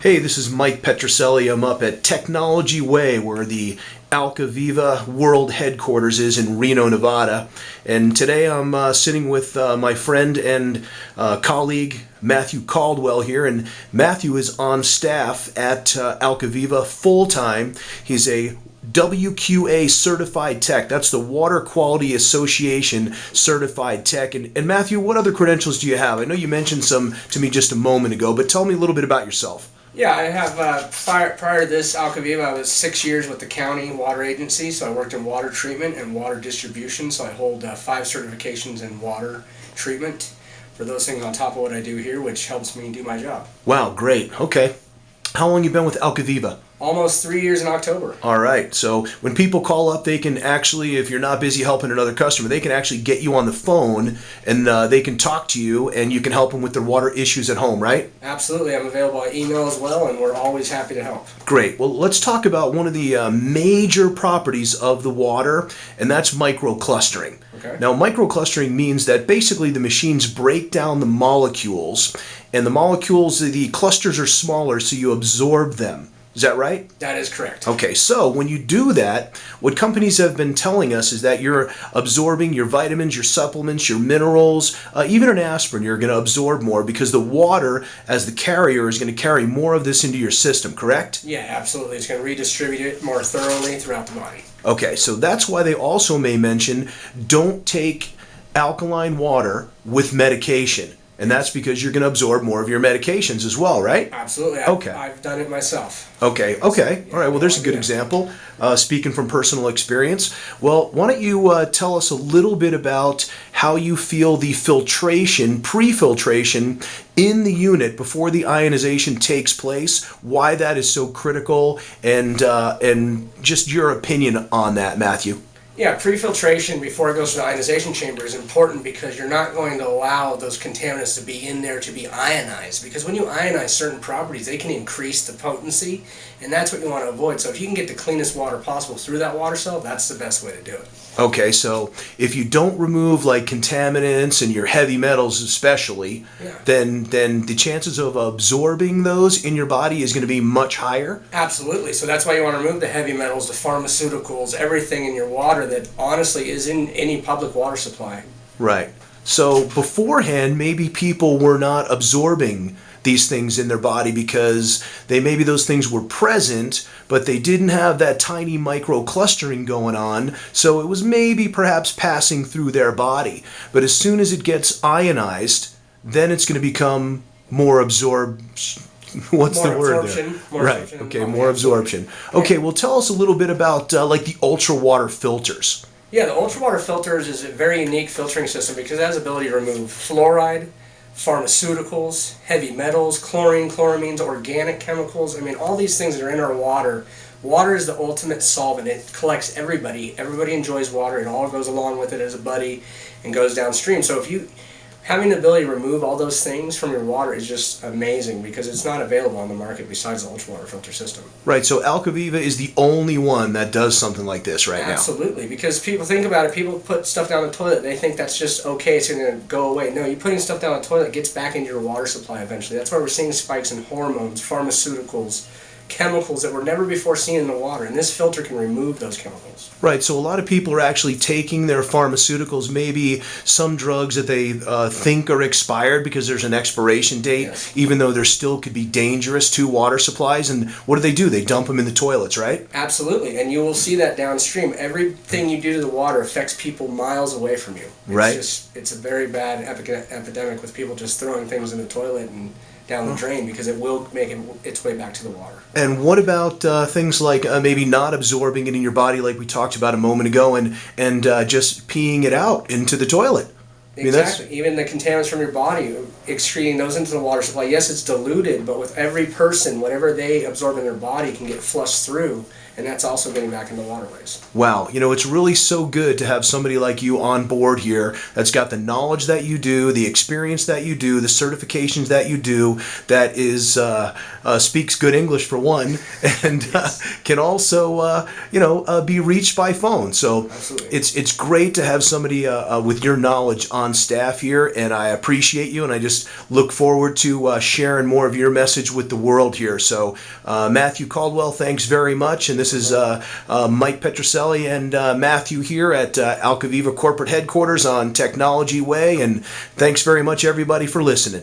Hey, this is Mike Petrucelli. I'm up at Technology Way, where the Alkaviva World Headquarters is in Reno, Nevada. And today I'm sitting with my friend and colleague Matthew Caldwell here. And Matthew is on staff at Alkaviva full-time. He's a WQA certified tech. That's the Water Quality Association certified tech. And Matthew, what other credentials do you have? I know you mentioned some to me just a moment ago, but tell me a little bit about yourself. Yeah, I have, prior to this Alkaviva, I was 6 years with the county water agency, so I worked in water treatment and water distribution, so I hold 5 certifications in water treatment for those things on top of what I do here, which helps me do my job. Wow, great. Okay. How long you been with Alkaviva? Almost 3 years in October. All right. So when people call up, they can actually, if you're not busy helping another customer, they can actually get you on the phone and they can talk to you and you can help them with their water issues at home, right? Absolutely. I'm available by email as well, and we're always happy to help. Great. Well, let's talk about one of the major properties of the water, and that's microclustering. Okay. Now, microclustering means that basically the machines break down the molecules, and the clusters are smaller, so you absorb them. Is that right? That is correct. Okay, so when you do that, what companies have been telling us is that you're absorbing your vitamins, your supplements, your minerals, even an aspirin, you're going to absorb more because the water, as the carrier, is going to carry more of this into your system, correct? Yeah, absolutely. It's going to redistribute it more thoroughly throughout the body. Okay, so that's why they also may mention don't take alkaline water with medication. And that's because you're going to absorb more of your medications as well, right? Absolutely. Okay. I've done it myself. Okay. All right, well, there's a good example. Speaking from personal experience. Well, why don't you tell us a little bit about how you feel the filtration, pre-filtration in the unit before the ionization takes place, why that is so critical, and just your opinion on that, Matthew. Yeah, pre-filtration before it goes to the ionization chamber is important because you're not going to allow those contaminants to be in there to be ionized. Because when you ionize certain properties, they can increase the potency, and that's what you want to avoid. So if you can get the cleanest water possible through that water cell, that's the best way to do it. Okay, so if you don't remove like contaminants and your heavy metals especially, then the chances of absorbing those in your body is going to be much higher? Absolutely. So that's why you want to remove the heavy metals, the pharmaceuticals, everything in your water that honestly is in any public water supply. Right. So beforehand, maybe people were not absorbing these things in their body because maybe those things were present, but they didn't have that tiny microclustering going on, so it was maybe perhaps passing through their body. But as soon as it gets ionized, then it's going to become more absorbed. What's the word there? Right. Okay, more absorption. Okay, well, tell us a little bit about like the ultra water filters. Yeah, the ultra water filters is a very unique filtering system because it has the ability to remove fluoride, pharmaceuticals, heavy metals, chlorine, chloramines, organic chemicals. I mean, all these things that are in our water. Water is the ultimate solvent. It collects everybody. Everybody enjoys water. It all goes along with it as a buddy and goes downstream. So if you having the ability to remove all those things from your water is just amazing because it's not available on the market besides the ultra water filter system. Right, so Alkaviva is the only one that does something like this right now. Absolutely, because people think about it, people put stuff down the toilet, they think that's just okay, it's going to go away. No, you're putting stuff down the toilet, it gets back into your water supply eventually. That's why we're seeing spikes in hormones, pharmaceuticals, chemicals that were never before seen in the water, and this filter can remove those chemicals. Right, so a lot of people are actually taking their pharmaceuticals, maybe some drugs that they think are expired because there's an expiration date, even though there still could be dangerous to water supplies, and what do? They dump them in the toilets, right? Absolutely, and you will see that downstream. Everything you do to the water affects people miles away from you. Right. It's a very bad epidemic with people just throwing things in the toilet and down the drain because it will make its way back to the water. And what about things like maybe not absorbing it in your body like we talked about a moment ago and just peeing it out into the toilet? Exactly. Even the contaminants from your body, excreting those into the water supply. Yes, it's diluted, but with every person, whatever they absorb in their body can get flushed through and that's also getting back into waterways. Wow, it's really so good to have somebody like you on board here that's got the knowledge that you do, the experience that you do, the certifications that you do, that is speaks good English for one, and can also be reached by phone. So Absolutely. it's great to have somebody with your knowledge on staff here, and I appreciate you, and I just look forward to sharing more of your message with the world here. So Matthew Caldwell, thanks very much, and this is Mike Petrucelli and Matthew here at Alkaviva Corporate Headquarters on Technology Way, and thanks very much everybody for listening.